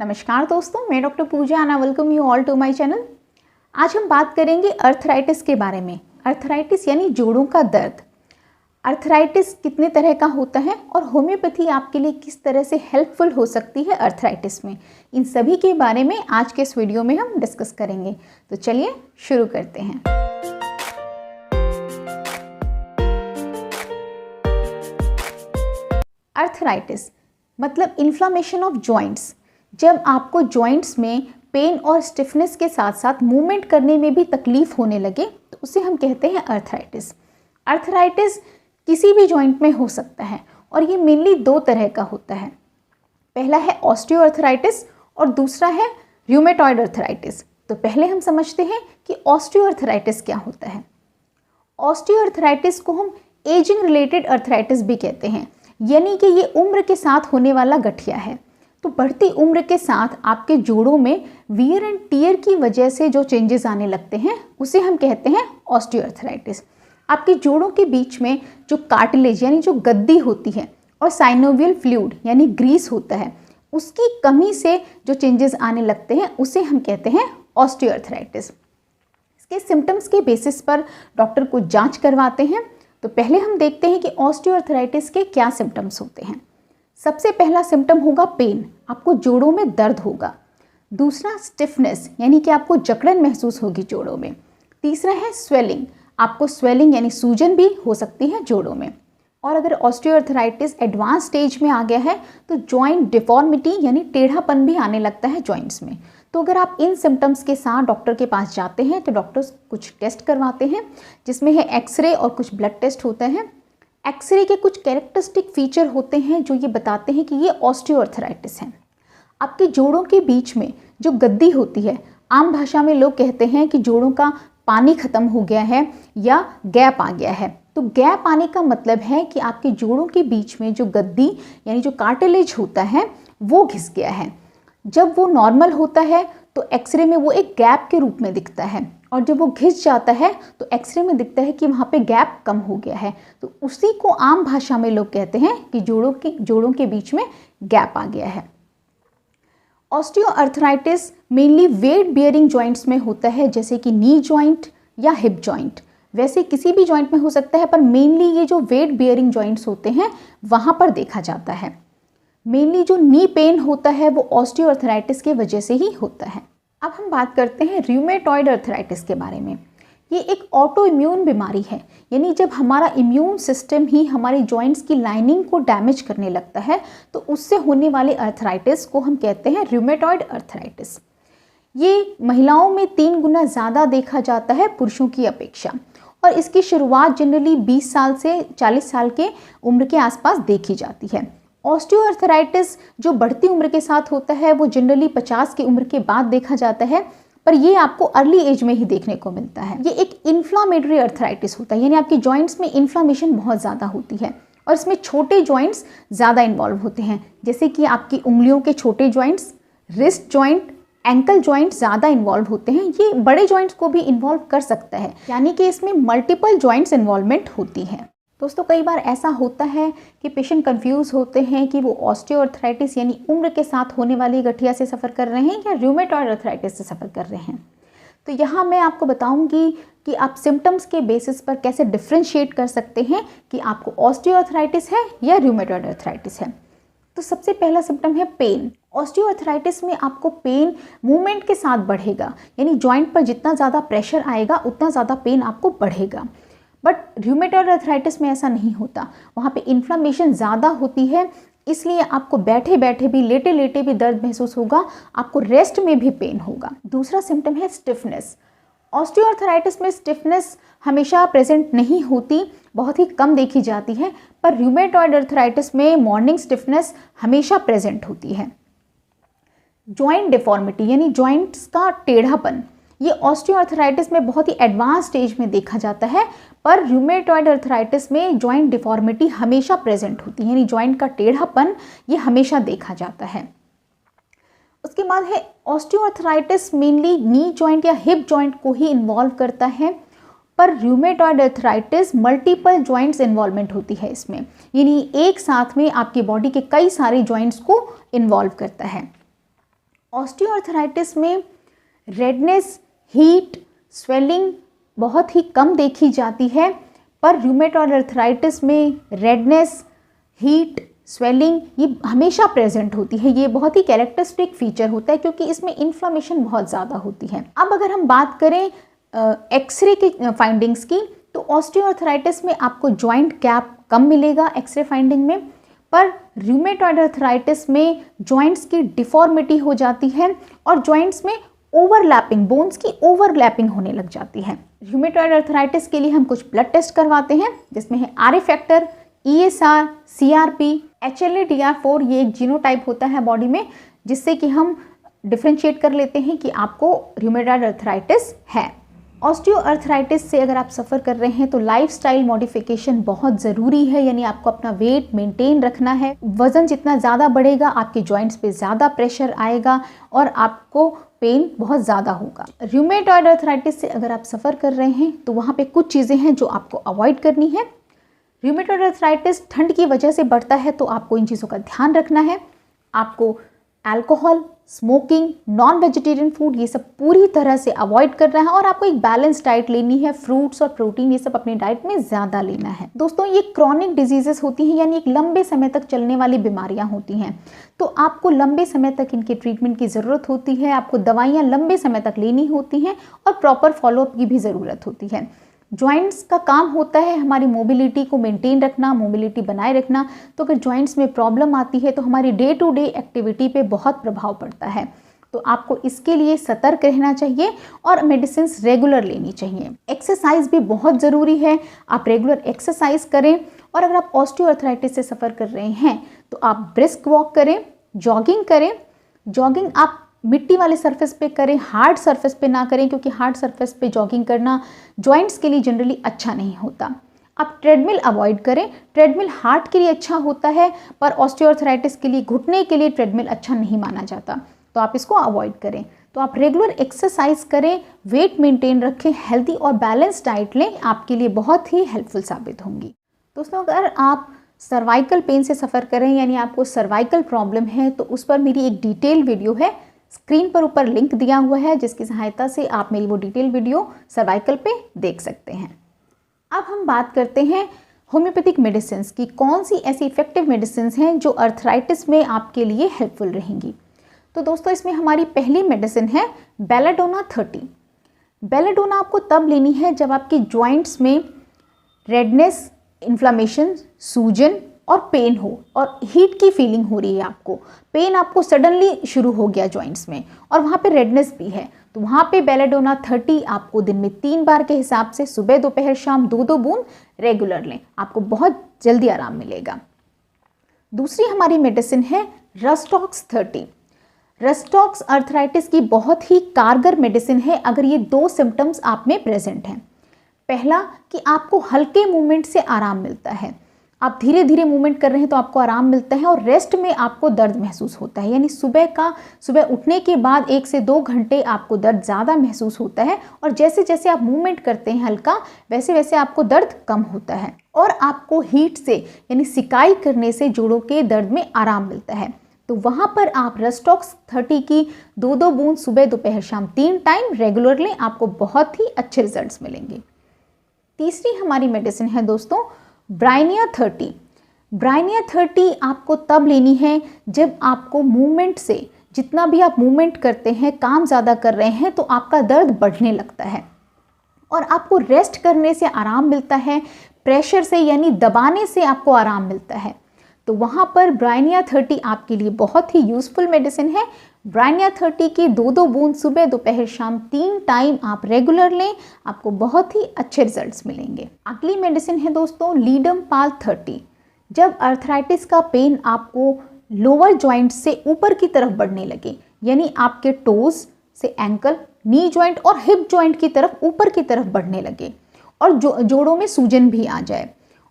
नमस्कार दोस्तों, मैं डॉक्टर पूजा आना welcome you all to my channel. आज हम बात करेंगे अर्थराइटिस के बारे में। अर्थराइटिस यानी जोड़ों का दर्द। अर्थराइटिस कितने तरह का होता है और होम्योपैथी आपके लिए किस तरह से हेल्पफुल हो सकती है अर्थराइटिस में, इन सभी के बारे में आज के इस वीडियो में हम डिस्कस करेंगे। तो चलिए शुरू करते हैं। अर्थराइटिस मतलब इन्फ्लामेशन ऑफ जॉइंट्स। जब आपको जॉइंट्स में पेन और स्टिफनेस के साथ साथ मूवमेंट करने में भी तकलीफ होने लगे तो उसे हम कहते हैं अर्थराइटिस। अर्थराइटिस किसी भी जॉइंट में हो सकता है और ये मेनली दो तरह का होता है। पहला है ऑस्टियोआर्थराइटिस और दूसरा है रूमेटॉइड अर्थराइटिस। तो पहले हम समझते हैं कि ऑस्टियोआर्थराइटिस क्या होता है। ऑस्टियोआर्थराइटिस को हम एजिंग रिलेटेड अर्थराइटिस भी कहते हैं, यानी कि ये उम्र के साथ होने वाला गठिया है। तो बढ़ती उम्र के साथ आपके जोड़ों में वियर एंड टियर की वजह से जो चेंजेस आने लगते हैं उसे हम कहते हैं ऑस्टियोआर्थराइटिस। आपके जोड़ों के बीच में जो कार्टिलेज यानी जो गद्दी होती है और साइनोवियल फ्लूइड यानी ग्रीस होता है, उसकी कमी से जो चेंजेस आने लगते हैं उसे हम कहते हैं ऑस्टियोआर्थराइटिस। इसके सिम्टम्स के बेसिस पर डॉक्टर को जांच करवाते हैं। तो पहले हम देखते हैं कि ऑस्टियोआर्थराइटिस के क्या सिम्टम्स होते हैं। सबसे पहला सिम्टम होगा पेन, आपको जोड़ों में दर्द होगा। दूसरा स्टिफनेस यानी कि आपको जकड़न महसूस होगी जोड़ों में। तीसरा है स्वेलिंग, आपको स्वेलिंग यानी सूजन भी हो सकती है जोड़ों में। और अगर ऑस्टियोआर्थराइटिस एडवांस स्टेज में आ गया है तो जॉइंट डिफॉर्मिटी यानी टेढ़ापन भी आने लगता है जॉइंट्स में। तो अगर आप इन सिम्टम्स के साथ डॉक्टर के पास जाते हैं तो डॉक्टर्स कुछ टेस्ट करवाते हैं, जिसमें है एक्सरे और कुछ ब्लड टेस्ट होता है। एक्सरे के कुछ कैरेक्टरिस्टिक फीचर होते हैं जो ये बताते हैं कि ये ऑस्टियोआर्थराइटिस है। आपके जोड़ों के बीच में जो गद्दी होती है, आम भाषा में लोग कहते हैं कि जोड़ों का पानी खत्म हो गया है या गैप आ गया है। तो गैप आने का मतलब है कि आपके जोड़ों के बीच में जो गद्दी यानी जो कार्टिलेज होता है वो घिस गया है। जब वो नॉर्मल होता है तो एक्सरे में वो एक गैप के रूप में दिखता है, और जब वो घिस जाता है तो एक्सरे में दिखता है कि वहाँ पे गैप कम हो गया है। तो उसी को आम भाषा में लोग कहते हैं कि जोड़ों के बीच में गैप आ गया है। Osteoarthritis mainly weight bearing joints में होता है, जैसे कि नी जॉइंट या हिप जॉइंट। वैसे किसी भी जॉइंट में हो सकता है, पर मेनली ये जो वेट बियरिंग जॉइंट्स होते हैं वहाँ पर देखा जाता है। मेनली जो नी पेन होता है वो ऑस्टियोआर्थराइटिस की वजह से ही होता है। अब हम बात करते हैं रूमेटॉइड अर्थराइटिस के बारे में। ये एक ऑटो इम्यून बीमारी है, यानी जब हमारा इम्यून सिस्टम ही हमारे जॉइंट्स की लाइनिंग को डैमेज करने लगता है तो उससे होने वाले अर्थराइटिस को हम कहते हैं रूमेटॉइड अर्थराइटिस। ये महिलाओं में 3 गुना ज़्यादा देखा जाता है पुरुषों की अपेक्षा, और इसकी शुरुआत जनरली 20 साल से 40 साल के उम्र के आसपास देखी जाती है। ऑस्टियोआर्थराइटिस जो बढ़ती उम्र के साथ होता है वो जनरली 50 की उम्र के बाद देखा जाता है, पर ये आपको अर्ली एज में ही देखने को मिलता है। ये एक इन्फ्लामेटरी अर्थराइटिस होता है, यानी आपकी जॉइंट्स में इन्फ्लामेशन बहुत ज़्यादा होती है और इसमें छोटे जॉइंट्स ज़्यादा इन्वॉल्व होते हैं, जैसे कि आपकी उंगलियों के छोटे joints, wrist joint, ankle joint ज़्यादा इन्वॉल्व होते हैं। ये बड़े जॉइंट्स को भी इन्वॉल्व कर सकता है, यानी कि इसमें मल्टीपल जॉइंट्स इन्वॉल्वमेंट होती है। दोस्तों, कई बार ऐसा होता है कि पेशेंट कंफ्यूज होते हैं कि वो ऑस्टियोआर्थराइटिस यानी उम्र के साथ होने वाली गठिया से सफ़र कर रहे हैं या रूमेटॉइड अर्थराइटिस से सफ़र कर रहे हैं। तो यहाँ मैं आपको बताऊंगी कि आप सिम्टम्स के बेसिस पर कैसे डिफ्रेंशिएट कर सकते हैं कि आपको ऑस्टियोआर्थराइटिस है या रूमेटॉइड अर्थराइटिस है। तो सबसे पहला सिम्टम है पेन। ऑस्टियोआर्थराइटिस में आपको पेन मूवमेंट के साथ बढ़ेगा, यानी जॉइंट पर जितना ज़्यादा प्रेशर आएगा उतना ज़्यादा पेन आपको बढ़ेगा। बट रूमेटॉइड अर्थराइटिस में ऐसा नहीं होता, वहाँ पे इन्फ्लामेशन ज़्यादा होती है, इसलिए आपको बैठे बैठे भी, लेटे लेटे भी दर्द महसूस होगा, आपको रेस्ट में भी पेन होगा। दूसरा सिम्टम है स्टिफनेस। ऑस्टियोआर्थराइटिस में स्टिफनेस हमेशा प्रेजेंट नहीं होती, बहुत ही कम देखी जाती है, पर रूमेटॉइड अर्थराइटिस में मॉर्निंग स्टिफनेस हमेशा प्रेजेंट होती है। जॉइंट डिफॉर्मिटी यानी जॉइंट्स का टेढ़ापन, ये ऑस्टियोआर्थराइटिस में बहुत ही एडवांस स्टेज में देखा जाता है, पर रूमेटॉइड अर्थराइटिस में जॉइंट डिफॉर्मिटी हमेशा प्रेजेंट होती है, यानी जॉइंट का टेढ़ापन ये हमेशा देखा जाता है। उसके बाद है ऑस्टियोआर्थराइटिस मेनली नी जॉइंट या हिप जॉइंट को ही इन्वॉल्व करता है, पर rheumatoid arthritis multiple joints involvement होती है इसमें, यानी एक साथ में आपकी बॉडी के कई सारे जॉइंट्स को इन्वॉल्व करता है। ऑस्टियोआर्थराइटिस में रेडनेस, हीट, स्वेलिंग बहुत ही कम देखी जाती है, पर रूमेटॉइड अर्थराइटिस में रेडनेस, हीट, स्वेलिंग ये हमेशा प्रेजेंट होती है। ये बहुत ही कैरेक्टरिस्टिक फीचर होता है क्योंकि इसमें इन्फ्लेमेशन बहुत ज़्यादा होती है। अब अगर हम बात करें एक्सरे की फाइंडिंग्स की, तो ऑस्टियोआर्थराइटिस में आपको जॉइंट गैप कम मिलेगा एक्सरे फाइंडिंग में, पर रूमेटॉइड अर्थराइटिस में जॉइंट्स की डिफॉर्मिटी हो जाती है और जॉइंट्स में ओवरलैपिंग, बोन्स की ओवरलैपिंग होने लग जाती है। रूमेटॉइड अर्थराइटिस के लिए हम कुछ ब्लड टेस्ट करवाते हैं जिसमें है RA factor, ESR, CRP, HLA-DR4। ये एक जीनोटाइप होता है बॉडी में जिससे कि हम डिफ्रेंशिएट कर लेते हैं कि आपको रूमेटॉइड अर्थराइटिस है। ऑस्टियोआर्थराइटिस से अगर आप सफ़र कर रहे हैं तो लाइफस्टाइल मॉडिफिकेशन बहुत ज़रूरी है, यानी आपको अपना वेट मेंटेन रखना है। वज़न जितना ज़्यादा बढ़ेगा आपके जॉइंट्स पे ज़्यादा प्रेशर आएगा और आपको पेन बहुत ज़्यादा होगा। रूमेटॉइड अर्थराइटिस से अगर आप सफ़र कर रहे हैं तो वहाँ पे कुछ चीज़ें हैं जो आपको अवॉइड करनी है। रूमेटॉइड अर्थराइटिस ठंड की वजह से बढ़ता है तो आपको इन चीज़ों का ध्यान रखना है। आपको alcohol, smoking, non vegetarian food ये सब पूरी तरह से अवॉइड करना है और आपको एक बैलेंस डाइट लेनी है। फ्रूट्स और प्रोटीन ये सब अपनी डाइट में ज़्यादा लेना है। दोस्तों, ये क्रॉनिक डिजीजेस होती हैं, यानी एक लंबे समय तक चलने वाली बीमारियां होती हैं, तो आपको लंबे समय तक इनके ट्रीटमेंट की ज़रूरत होती है। आपको दवाइयाँ लंबे समय तक लेनी होती हैं और प्रॉपर फॉलोअप की भी ज़रूरत होती है। जॉइंट्स का काम होता है हमारी मोबिलिटी को मेंटेन रखना, मोबिलिटी बनाए रखना। तो अगर जॉइंट्स में प्रॉब्लम आती है तो हमारी डे टू डे एक्टिविटी पे बहुत प्रभाव पड़ता है। तो आपको इसके लिए सतर्क रहना चाहिए और मेडिसिन रेगुलर लेनी चाहिए। एक्सरसाइज भी बहुत ज़रूरी है, आप रेगुलर एक्सरसाइज करें। और अगर आप ऑस्टियोआर्थराइटिस से सफ़र कर रहे हैं तो आप ब्रिस्क वॉक करें, जॉगिंग करें। जॉगिंग आप मिट्टी वाले सरफेस पे करें, हार्ड सरफेस पे ना करें, क्योंकि हार्ड सरफेस पे जॉगिंग करना जॉइंट्स के लिए जनरली अच्छा नहीं होता। आप ट्रेडमिल अवॉइड करें। ट्रेडमिल हार्ट के लिए अच्छा होता है, पर ऑस्टियोआर्थराइटिस के लिए, घुटने के लिए ट्रेडमिल अच्छा नहीं माना जाता, तो आप इसको अवॉइड करें। तो आप रेगुलर एक्सरसाइज करें, वेट मेंटेन रखें, हेल्दी और बैलेंस डाइट लें, आपके लिए बहुत ही हेल्पफुल साबित होंगी। दोस्तों, अगर आप सर्वाइकल पेन से सफ़र करें, यानी आपको सर्वाइकल प्रॉब्लम है, तो उस पर मेरी एक डिटेल वीडियो है, स्क्रीन पर ऊपर लिंक दिया हुआ है, जिसकी सहायता से आप मेरी वो डिटेल वीडियो सर्वाइकल पे देख सकते हैं। अब हम बात करते हैं होम्योपैथिक मेडिसिन की। कौन सी ऐसी इफेक्टिव मेडिसिन हैं जो अर्थराइटिस में आपके लिए हेल्पफुल रहेंगी। तो दोस्तों, इसमें हमारी पहली मेडिसिन है बेलाडोना 30। बेलाडोना आपको तब लेनी है जब आपकी जॉइंट्स में रेडनेस, इन्फ्लेमेशन, सूजन और पेन हो और हीट की फीलिंग हो रही है। आपको पेन आपको सडनली शुरू हो गया जॉइंट्स में और वहाँ पे रेडनेस भी है, तो वहाँ पे बेलाडोना 30 आपको दिन में 3 बार के हिसाब से सुबह, दोपहर, शाम 2-2 बूंद रेगुलर लें, आपको बहुत जल्दी आराम मिलेगा। दूसरी हमारी मेडिसिन है रस्टॉक्स 30। रस्टॉक्स अर्थराइटिस की बहुत ही कारगर मेडिसिन है अगर ये 2 सिम्टम्स आप में प्रेजेंट हैं। पहला कि आपको हल्के मूवमेंट से आराम मिलता है, आप धीरे धीरे मूवमेंट कर रहे हैं तो आपको आराम मिलता है, और रेस्ट में आपको दर्द महसूस होता है, यानी सुबह उठने के बाद 1 से 2 घंटे आपको दर्द ज़्यादा महसूस होता है, और जैसे जैसे आप मूवमेंट करते हैं हल्का, वैसे वैसे आपको दर्द कम होता है, और आपको हीट से यानी सिकाई करने से जोड़ों के दर्द में आराम मिलता है। तो वहाँ पर आप रस्टॉक्स 30 की 2-2 बूंद सुबह, दोपहर, शाम 3 टाइम रेगुलर लें, आपको बहुत ही अच्छे रिजल्ट्स मिलेंगे। तीसरी हमारी मेडिसिन है दोस्तों ब्राइनिया 30। ब्राइनिया 30 आपको तब लेनी है जब आपको मूवमेंट से, जितना भी आप मूवमेंट करते हैं, काम ज़्यादा कर रहे हैं, तो आपका दर्द बढ़ने लगता है और आपको रेस्ट करने से आराम मिलता है, प्रेशर से यानी दबाने से आपको आराम मिलता है। तो वहाँ पर ब्राइनिया 30 आपके लिए बहुत ही यूज़फुल मेडिसिन है। ब्राइनिया 30 की 2-2 बूंद सुबह, दोपहर, शाम 3 टाइम आप रेगुलर लें, आपको बहुत ही अच्छे रिजल्ट्स मिलेंगे। अगली मेडिसिन है दोस्तों लीडम पाल 30। जब अर्थराइटिस का पेन आपको लोअर जॉइंट से ऊपर की तरफ बढ़ने लगे, यानी आपके टोज से एंकल, नी जॉइंट और हिप जॉइंट की तरफ ऊपर की तरफ बढ़ने लगे, और जोड़ों में सूजन भी आ जाए,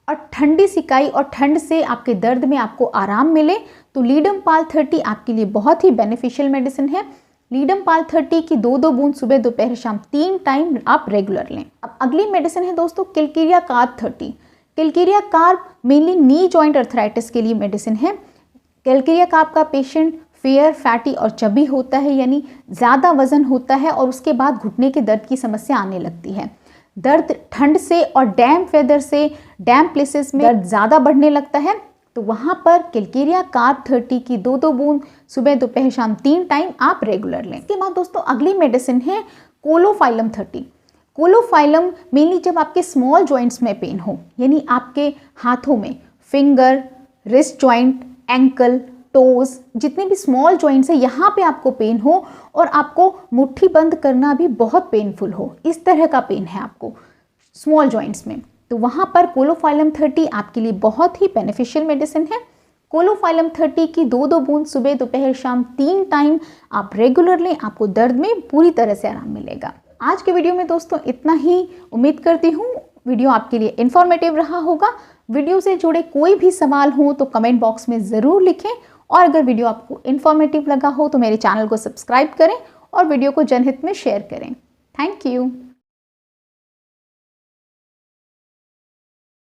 और ठंडी सिकाई और ठंड से आपके दर्द में आपको आराम मिले, तो लीडम पाल 30 आपके लिए बहुत ही बेनिफिशियल मेडिसिन है। लीडम पाल 30 की 2-2 बूंद सुबह, दोपहर, शाम 3 टाइम आप रेगुलर लें। अब अगली मेडिसिन है दोस्तों calcarea carb 30। Calcarea carb mainly knee joint arthritis के लिए मेडिसिन है। किलकिरिया कार्ब का पेशेंट फेयर, फैटी और चबी होता है, यानी ज़्यादा वज़न होता है और उसके बाद घुटने के दर्द की समस्या आने लगती है। दर्द ठंड से और डैम्प वेदर से, डैम्प प्लेसेस में दर्द ज़्यादा बढ़ने लगता है, तो वहाँ पर कैलकेरिया कार्ब 30 की 2-2 बूंद सुबह दोपहर शाम 3 टाइम आप रेगुलर लें। इसके बाद दोस्तों अगली मेडिसिन है कोलोफाइलम 30। कोलोफाइलम मेनली जब आपके स्मॉल जॉइंट्स में पेन हो, यानी आपके हाथों में finger, wrist joint, ankle, toes, जितने भी स्मॉल जॉइंट्स है यहाँ पे आपको पेन हो और आपको मुट्ठी बंद करना भी बहुत पेनफुल हो, इस तरह का पेन है आपको स्मॉल जॉइंट्स में, तो वहाँ पर कोलोफाइलम 30 आपके लिए बहुत ही बेनिफिशियल मेडिसिन है। कोलोफाइलम 30 की 2-2 बूंद सुबह दोपहर शाम 3 टाइम आप रेगुलर लें, आपको दर्द में पूरी तरह से आराम मिलेगा। आज के वीडियो में दोस्तों इतना ही। उम्मीद करती हूँ वीडियो आपके लिए इन्फॉर्मेटिव रहा होगा। वीडियो से जुड़े कोई भी सवाल हो तो कमेंट बॉक्स में ज़रूर लिखें, और अगर वीडियो आपको इन्फॉर्मेटिव लगा हो तो मेरे चैनल को सब्सक्राइब करें और वीडियो को जनहित में शेयर करें। Thank you.